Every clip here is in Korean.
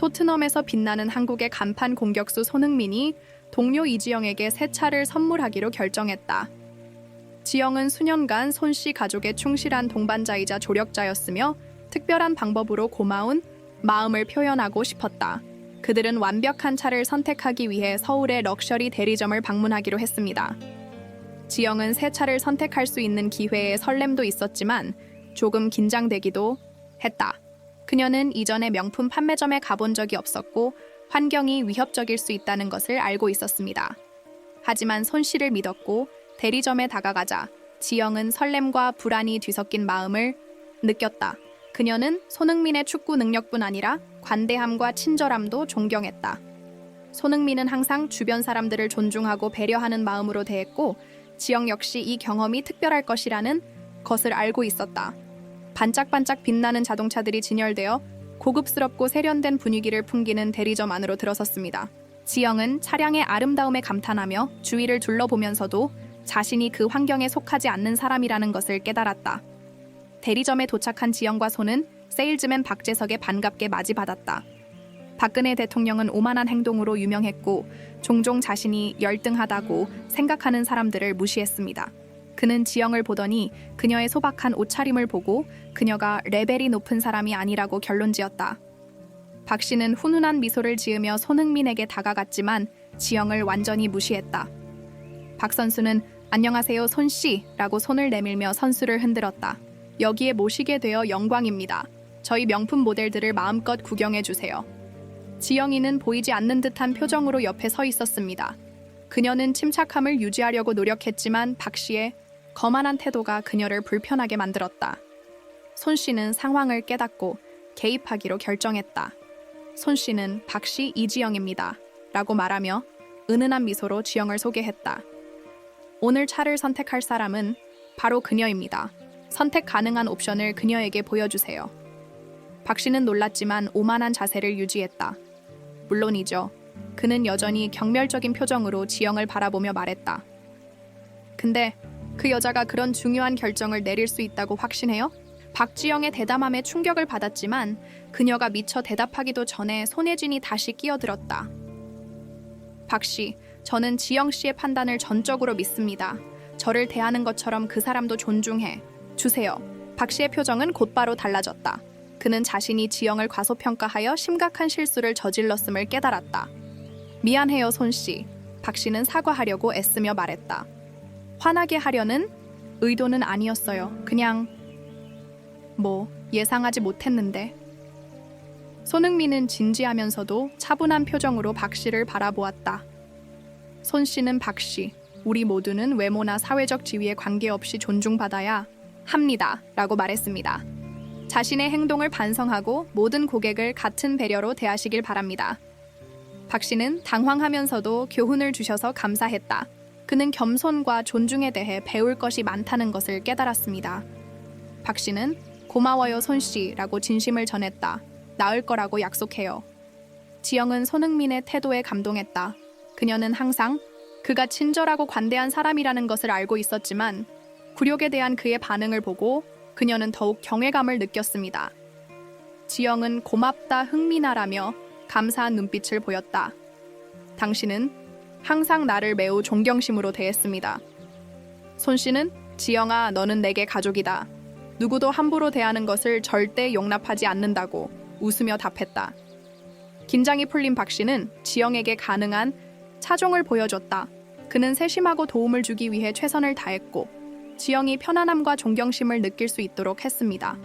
토트넘에서 빛나는 한국의 간판 공격수 손흥민이 동료 이지영에게 새 차를 선물하기로 결정했다. 지영은 수년간 손씨 가족에 충실한 동반자이자 조력자였으며 특별한 방법으로 고마운 마음을 표현하고 싶었다. 그들은 완벽한 차를 선택하기 위해 서울의 럭셔리 대리점을 방문하기로 했습니다. 지영은 새 차를 선택할 수 있는 기회에 설렘도 있었지만 조금 긴장되기도 했다. 그녀는 이전에 명품 판매점에 가본 적이 없었고 환경이 위협적일 수 있다는 것을 알고 있었습니다. 하지만 손씨를 믿었고 대리점에 다가가자 지영은 설렘과 불안이 뒤섞인 마음을 느꼈다. 그녀는 손흥민의 축구 능력뿐 아니라 관대함과 친절함도 존경했다. 손흥민은 항상 주변 사람들을 존중하고 배려하는 마음으로 대했고 지영 역시 이 경험이 특별할 것이라는 것을 알고 있었다. 반짝반짝 빛나는 자동차들이 진열되어 고급스럽고 세련된 분위기를 풍기는 대리점 안으로 들어섰습니다. 지영은 차량의 아름다움에 감탄하며 주위를 둘러보면서도 자신이 그 환경에 속하지 않는 사람이라는 것을 깨달았다. 대리점에 도착한 지영과 손은 세일즈맨 박재석에 반갑게 맞이받았다. 박근혜 대통령은 오만한 행동으로 유명했고 종종 자신이 열등하다고 생각하는 사람들을 무시했습니다. 그는 지영을 보더니 그녀의 소박한 옷차림을 보고 그녀가 레벨이 높은 사람이 아니라고 결론지었다. 박 씨는 훈훈한 미소를 지으며 손흥민에게 다가갔지만 지영을 완전히 무시했다. 박 선수는 안녕하세요 손씨라고 손을 내밀며 선수를 흔들었다. 여기에 모시게 되어 영광입니다. 저희 명품 모델들을 마음껏 구경해주세요. 지영이는 보이지 않는 듯한 표정으로 옆에 서 있었습니다. 그녀는 침착함을 유지하려고 노력했지만 박 씨의 거만한 태도가 그녀를 불편하게 만들었다. 손 씨는 상황을 깨닫고 개입하기로 결정했다. 손 씨는 박 씨 이지영입니다. 라고 말하며 은은한 미소로 지영을 소개했다. 오늘 차를 선택할 사람은 바로 그녀입니다. 선택 가능한 옵션을 그녀에게 보여주세요. 박 씨는 놀랐지만 오만한 자세를 유지했다. 물론이죠. 그는 여전히 경멸적인 표정으로 지영을 바라보며 말했다. 근데 그 여자가 그런 중요한 결정을 내릴 수 있다고 확신해요? 박지영의 대담함에 충격을 받았지만 그녀가 미처 대답하기도 전에 손예진이 다시 끼어들었다. 박 씨, 저는 지영 씨의 판단을 전적으로 믿습니다. 저를 대하는 것처럼 그 사람도 존중해 주세요. 박 씨의 표정은 곧바로 달라졌다. 그는 자신이 지영을 과소평가하여 심각한 실수를 저질렀음을 깨달았다. 미안해요, 손 씨. 박 씨는 사과하려고 애쓰며 말했다. 화나게 하려는 의도는 아니었어요. 그냥 예상하지 못했는데. 손흥민은 진지하면서도 차분한 표정으로 박 씨를 바라보았다. 손 씨는 박 씨, 우리 모두는 외모나 사회적 지위에 관계없이 존중받아야 합니다. 라고 말했습니다. 자신의 행동을 반성하고 모든 고객을 같은 배려로 대하시길 바랍니다. 박 씨는 당황하면서도 교훈을 주셔서 감사했다. 그는 겸손과 존중에 대해 배울 것이 많다는 것을 깨달았습니다. 박 씨는 고마워요 손 씨라고 진심을 전했다. 나을 거라고 약속해요. 지영은 손흥민의 태도에 감동했다. 그녀는 항상 그가 친절하고 관대한 사람이라는 것을 알고 있었지만 굴욕에 대한 그의 반응을 보고 그녀는 더욱 경외감을 느꼈습니다. 지영은 고맙다 흥민아라며 감사한 눈빛을 보였다. 당신은 항상 나를 매우 존경심으로 대했습니다. 손 씨는 지영아, 너는 내게 가족이다. 누구도 함부로 대하는 것을 절대 용납하지 않는다고 웃으며 답했다. 긴장이 풀린 박 씨는 지영에게 가능한 차종을 보여줬다. 그는 세심하고 도움을 주기 위해 최선을 다했고 지영이 편안함과 존경심을 느낄 수 있도록 했습니다.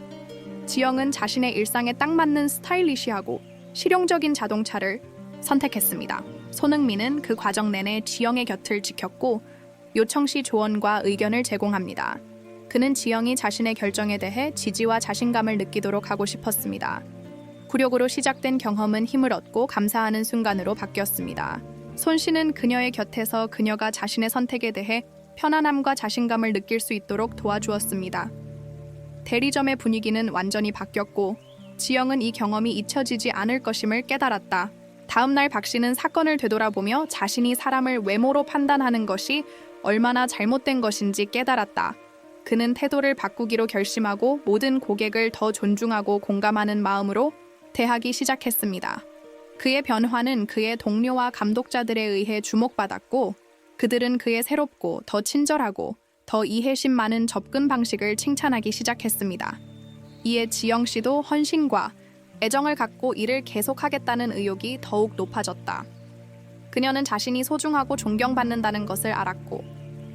지영은 자신의 일상에 딱 맞는 스타일리시하고 실용적인 자동차를 선택했습니다. 손흥민은 그 과정 내내 지영의 곁을 지켰고 요청 시 조언과 의견을 제공합니다. 그는 지영이 자신의 결정에 대해 지지와 자신감을 느끼도록 하고 싶었습니다. 굴욕으로 시작된 경험은 힘을 얻고 감사하는 순간으로 바뀌었습니다. 손 씨는 그녀의 곁에서 그녀가 자신의 선택에 대해 편안함과 자신감을 느낄 수 있도록 도와주었습니다. 대리점의 분위기는 완전히 바뀌었고 지영은 이 경험이 잊혀지지 않을 것임을 깨달았다. 다음 날 박 씨는 사건을 되돌아보며 자신이 사람을 외모로 판단하는 것이 얼마나 잘못된 것인지 깨달았다. 그는 태도를 바꾸기로 결심하고 모든 고객을 더 존중하고 공감하는 마음으로 대하기 시작했습니다. 그의 변화는 그의 동료와 감독자들에 의해 주목받았고 그들은 그의 새롭고 더 친절하고 더 이해심 많은 접근 방식을 칭찬하기 시작했습니다. 이에 지영 씨도 헌신과 애정을 갖고 일을 계속하겠다는 의욕이 더욱 높아졌다. 그녀는 자신이 소중하고 존경받는다는 것을 알았고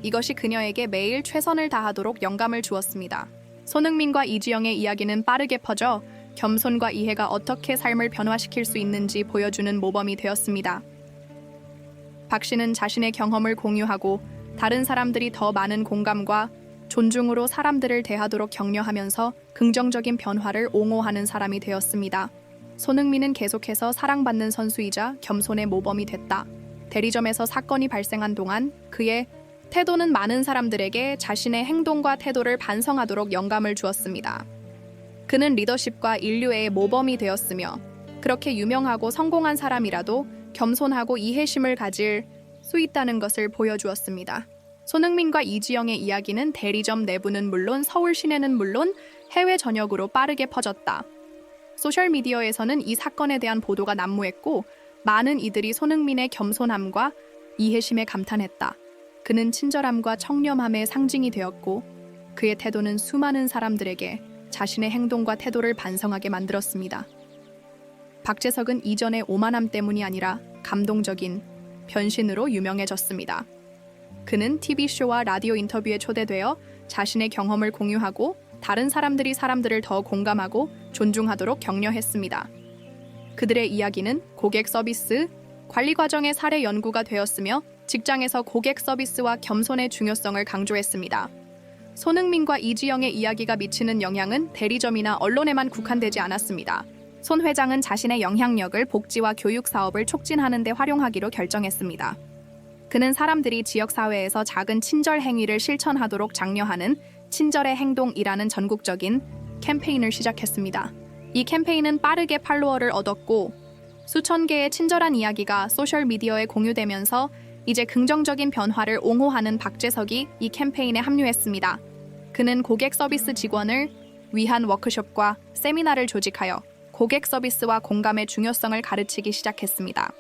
이것이 그녀에게 매일 최선을 다하도록 영감을 주었습니다. 손흥민과 이지영의 이야기는 빠르게 퍼져 겸손과 이해가 어떻게 삶을 변화시킬 수 있는지 보여주는 모범이 되었습니다. 박 씨는 자신의 경험을 공유하고 다른 사람들이 더 많은 공감과 존중으로 사람들을 대하도록 격려하면서 긍정적인 변화를 옹호하는 사람이 되었습니다. 손흥민은 계속해서 사랑받는 선수이자 겸손의 모범이 됐다. 대리점에서 사건이 발생한 동안 그의 태도는 많은 사람들에게 자신의 행동과 태도를 반성하도록 영감을 주었습니다. 그는 리더십과 인류애의 모범이 되었으며 그렇게 유명하고 성공한 사람이라도 겸손하고 이해심을 가질 수 있다는 것을 보여주었습니다. 손흥민과 이지영의 이야기는 대리점 내부는 물론 서울 시내는 물론 해외 전역으로 빠르게 퍼졌다. 소셜미디어에서는 이 사건에 대한 보도가 난무했고 많은 이들이 손흥민의 겸손함과 이해심에 감탄했다. 그는 친절함과 청렴함의 상징이 되었고 그의 태도는 수많은 사람들에게 자신의 행동과 태도를 반성하게 만들었습니다. 박재석은 이전의 오만함 때문이 아니라 감동적인 변신으로 유명해졌습니다. 그는 TV쇼와 라디오 인터뷰에 초대되어 자신의 경험을 공유하고 다른 사람들이 사람들을 더 공감하고 존중하도록 격려했습니다. 그들의 이야기는 고객 서비스, 관리 과정의 사례 연구가 되었으며 직장에서 고객 서비스와 겸손의 중요성을 강조했습니다. 손흥민과 이지영의 이야기가 미치는 영향은 대리점이나 언론에만 국한되지 않았습니다. 손 회장은 자신의 영향력을 복지와 교육 사업을 촉진하는 데 활용하기로 결정했습니다. 그는 사람들이 지역사회에서 작은 친절 행위를 실천하도록 장려하는 친절의 행동이라는 전국적인 캠페인을 시작했습니다. 이 캠페인은 빠르게 팔로워를 얻었고 수천 개의 친절한 이야기가 소셜미디어에 공유되면서 이제 긍정적인 변화를 옹호하는 박재석이 이 캠페인에 합류했습니다. 그는 고객 서비스 직원을 위한 워크숍과 세미나를 조직하여 고객 서비스와 공감의 중요성을 가르치기 시작했습니다.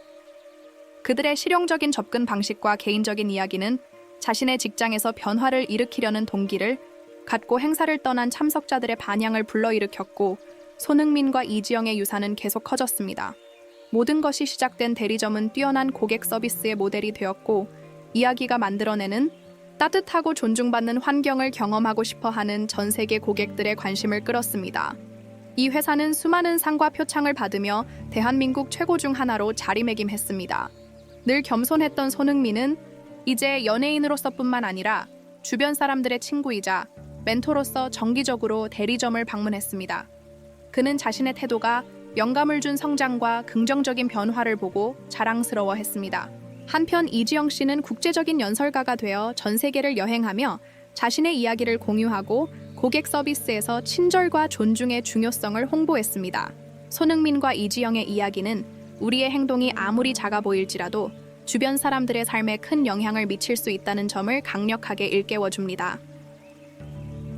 그들의 실용적인 접근 방식과 개인적인 이야기는 자신의 직장에서 변화를 일으키려는 동기를 갖고 행사를 떠난 참석자들의 반향을 불러일으켰고 손흥민과 이지영의 유사는 계속 커졌습니다. 모든 것이 시작된 대리점은 뛰어난 고객 서비스의 모델이 되었고 이야기가 만들어내는 따뜻하고 존중받는 환경을 경험하고 싶어하는 전 세계 고객들의 관심을 끌었습니다. 이 회사는 수많은 상과 표창을 받으며 대한민국 최고 중 하나로 자리매김했습니다. 늘 겸손했던 손흥민은 이제 연예인으로서뿐만 아니라 주변 사람들의 친구이자 멘토로서 정기적으로 대리점을 방문했습니다. 그는 자신의 태도가 영감을 준 성장과 긍정적인 변화를 보고 자랑스러워했습니다. 한편 이지영 씨는 국제적인 연설가가 되어 전 세계를 여행하며 자신의 이야기를 공유하고 고객 서비스에서 친절과 존중의 중요성을 홍보했습니다. 손흥민과 이지영의 이야기는 우리의 행동이 아무리 작아 보일지라도 주변 사람들의 삶에 큰 영향을 미칠 수 있다는 점을 강력하게 일깨워줍니다.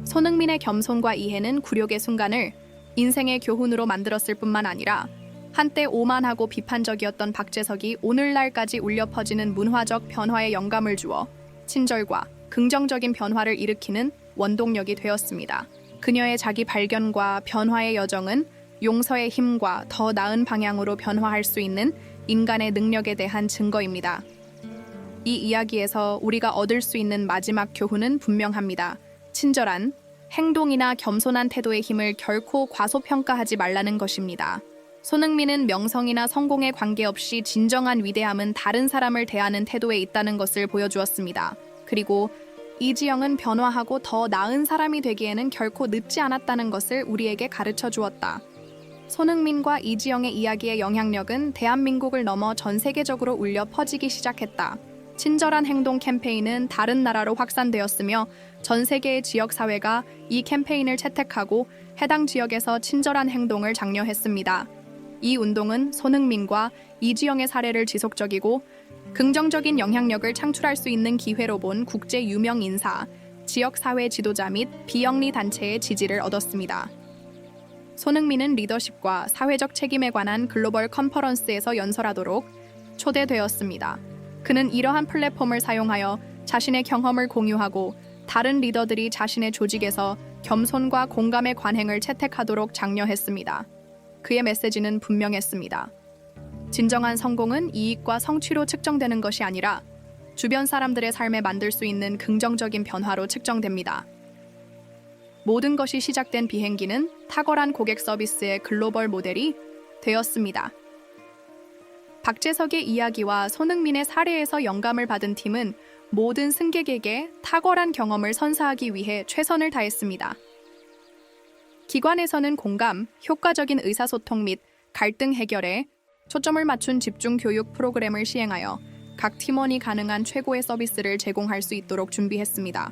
손흥민의 겸손과 이해는 굴욕의 순간을 인생의 교훈으로 만들었을 뿐만 아니라 한때 오만하고 비판적이었던 박재석이 오늘날까지 울려 퍼지는 문화적 변화에 영감을 주어 친절과 긍정적인 변화를 일으키는 원동력이 되었습니다. 그녀의 자기 발견과 변화의 여정은 용서의 힘과 더 나은 방향으로 변화할 수 있는 인간의 능력에 대한 증거입니다. 이 이야기에서 우리가 얻을 수 있는 마지막 교훈은 분명합니다. 친절한 행동이나 겸손한 태도의 힘을 결코 과소평가하지 말라는 것입니다. 손흥민은 명성이나 성공에 관계없이 진정한 위대함은 다른 사람을 대하는 태도에 있다는 것을 보여주었습니다. 그리고 이지영은 변화하고 더 나은 사람이 되기에는 결코 늦지 않았다는 것을 우리에게 가르쳐 주었다. 손흥민과 이지영의 이야기의 영향력은 대한민국을 넘어 전 세계적으로 울려 퍼지기 시작했다. 친절한 행동 캠페인은 다른 나라로 확산되었으며 전 세계의 지역사회가 이 캠페인을 채택하고 해당 지역에서 친절한 행동을 장려했습니다. 이 운동은 손흥민과 이지영의 사례를 지속적이고 긍정적인 영향력을 창출할 수 있는 기회로 본 국제 유명 인사, 지역사회 지도자 및 비영리 단체의 지지를 얻었습니다. 손흥민은 리더십과 사회적 책임에 관한 글로벌 컨퍼런스에서 연설하도록 초대되었습니다. 그는 이러한 플랫폼을 사용하여 자신의 경험을 공유하고 다른 리더들이 자신의 조직에서 겸손과 공감의 관행을 채택하도록 장려했습니다. 그의 메시지는 분명했습니다. 진정한 성공은 이익과 성취로 측정되는 것이 아니라 주변 사람들의 삶에 만들 수 있는 긍정적인 변화로 측정됩니다. 모든 것이 시작된 비행기는 탁월한 고객 서비스의 글로벌 모델이 되었습니다. 박재석의 이야기와 손흥민의 사례에서 영감을 받은 팀은 모든 승객에게 탁월한 경험을 선사하기 위해 최선을 다했습니다. 기관에서는 공감, 효과적인 의사소통 및 갈등 해결에 초점을 맞춘 집중 교육 프로그램을 시행하여 각 팀원이 가능한 최고의 서비스를 제공할 수 있도록 준비했습니다.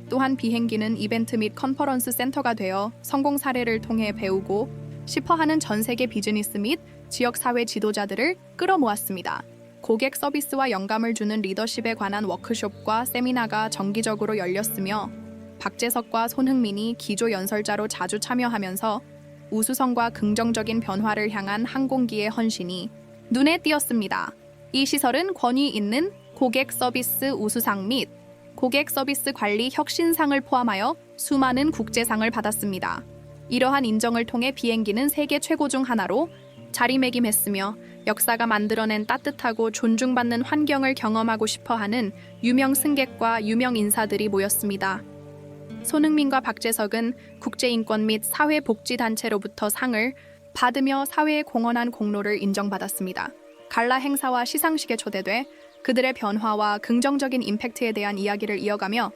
또한 비행기는 이벤트 및 컨퍼런스 센터가 되어 성공 사례를 통해 배우고 싶어하는 전 세계 비즈니스 및 지역사회 지도자들을 끌어모았습니다. 고객 서비스와 영감을 주는 리더십에 관한 워크숍과 세미나가 정기적으로 열렸으며 박재석과 손흥민이 기조 연설자로 자주 참여하면서 우수성과 긍정적인 변화를 향한 항공기의 헌신이 눈에 띄었습니다. 이 시설은 권위 있는 고객 서비스 우수상 및 고객 서비스 관리 혁신상을 포함하여 수많은 국제상을 받았습니다. 이러한 인정을 통해 비행기는 세계 최고 중 하나로 자리매김했으며 역사가 만들어낸 따뜻하고 존중받는 환경을 경험하고 싶어하는 유명 승객과 유명 인사들이 모였습니다. 손흥민과 박재석은 국제인권 및 사회복지단체로부터 상을 받으며 사회에 공헌한 공로를 인정받았습니다. 갈라 행사와 시상식에 초대돼 그들의 변화와 긍정적인 임팩트에 대한 이야기를 이어가며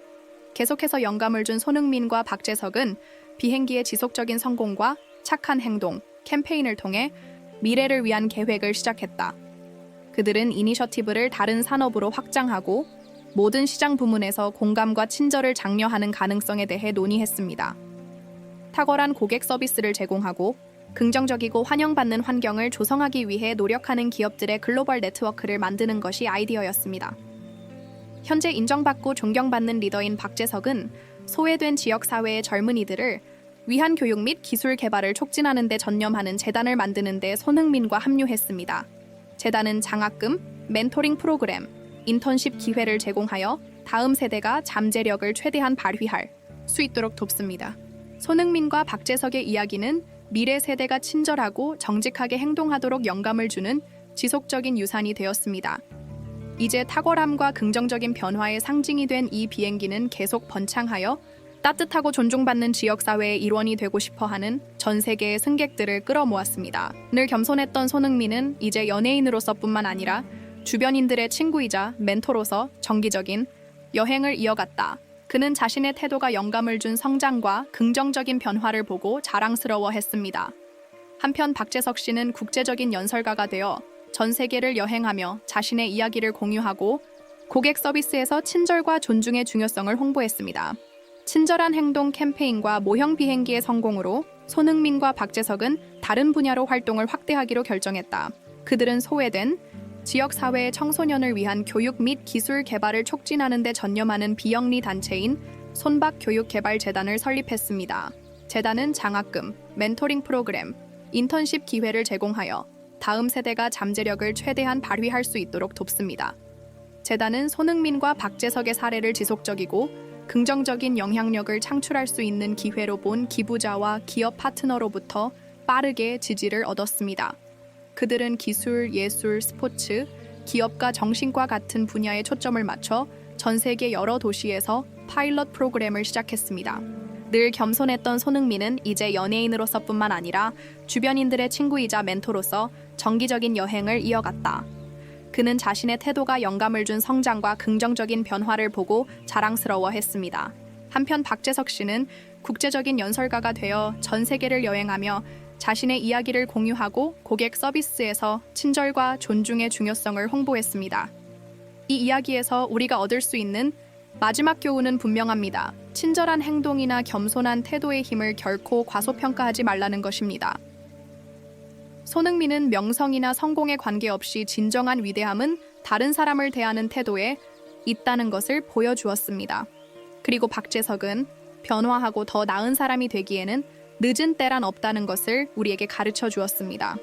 계속해서 영감을 준 손흥민과 박재석은 비행기의 지속적인 성공과 착한 행동 캠페인을 통해 미래를 위한 계획을 시작했다. 그들은 이니셔티브를 다른 산업으로 확장하고 모든 시장 부문에서 공감과 친절을 장려하는 가능성에 대해 논의했습니다. 탁월한 고객 서비스를 제공하고 긍정적이고 환영받는 환경을 조성하기 위해 노력하는 기업들의 글로벌 네트워크를 만드는 것이 아이디어였습니다. 현재 인정받고 존경받는 리더인 박재석은 소외된 지역사회의 젊은이들을 위한 교육 및 기술 개발을 촉진하는 데 전념하는 재단을 만드는 데 손흥민과 합류했습니다. 재단은 장학금, 멘토링 프로그램, 인턴십 기회를 제공하여 다음 세대가 잠재력을 최대한 발휘할 수 있도록 돕습니다. 손흥민과 박재석의 이야기는 미래 세대가 친절하고 정직하게 행동하도록 영감을 주는 지속적인 유산이 되었습니다. 이제 탁월함과 긍정적인 변화의 상징이 된 이 비행기는 계속 번창하여 따뜻하고 존중받는 지역사회의 일원이 되고 싶어하는 전 세계의 승객들을 끌어모았습니다. 늘 겸손했던 손흥민은 이제 연예인으로서뿐만 아니라 주변인들의 친구이자 멘토로서 정기적인 여행을 이어갔다. 그는 자신의 태도가 영감을 준 성장과 긍정적인 변화를 보고 자랑스러워했습니다. 한편 박재석 씨는 국제적인 연설가가 되어 전 세계를 여행하며 자신의 이야기를 공유하고 고객 서비스에서 친절과 존중의 중요성을 홍보했습니다. 친절한 행동 캠페인과 모형 비행기의 성공으로 손흥민과 박재석은 다른 분야로 활동을 확대하기로 결정했다. 그들은 소외된 지역사회의 청소년을 위한 교육 및 기술 개발을 촉진하는 데 전념하는 비영리 단체인 손박교육개발재단을 설립했습니다. 재단은 장학금, 멘토링 프로그램, 인턴십 기회를 제공하여 다음 세대가 잠재력을 최대한 발휘할 수 있도록 돕습니다. 재단은 손흥민과 박재석의 사례를 지속적이고 긍정적인 영향력을 창출할 수 있는 기회로 본 기부자와 기업 파트너로부터 빠르게 지지를 얻었습니다. 그들은 기술, 예술, 스포츠, 기업과 정신과 같은 분야에 초점을 맞춰 전 세계 여러 도시에서 파일럿 프로그램을 시작했습니다. 늘 겸손했던 손흥민은 이제 연예인으로서뿐만 아니라 주변인들의 친구이자 멘토로서 정기적인 여행을 이어갔다. 그는 자신의 태도가 영감을 준 성장과 긍정적인 변화를 보고 자랑스러워했습니다. 한편 박재석 씨는 국제적인 연설가가 되어 전 세계를 여행하며 자신의 이야기를 공유하고 고객 서비스에서 친절과 존중의 중요성을 홍보했습니다. 이 이야기에서 우리가 얻을 수 있는 마지막 교훈은 분명합니다. 친절한 행동이나 겸손한 태도의 힘을 결코 과소평가하지 말라는 것입니다. 손흥민은 명성이나 성공에 관계없이 진정한 위대함은 다른 사람을 대하는 태도에 있다는 것을 보여주었습니다. 그리고 박재석은 변화하고 더 나은 사람이 되기에는 늦은 때란 없다는 것을 우리에게 가르쳐 주었습니다.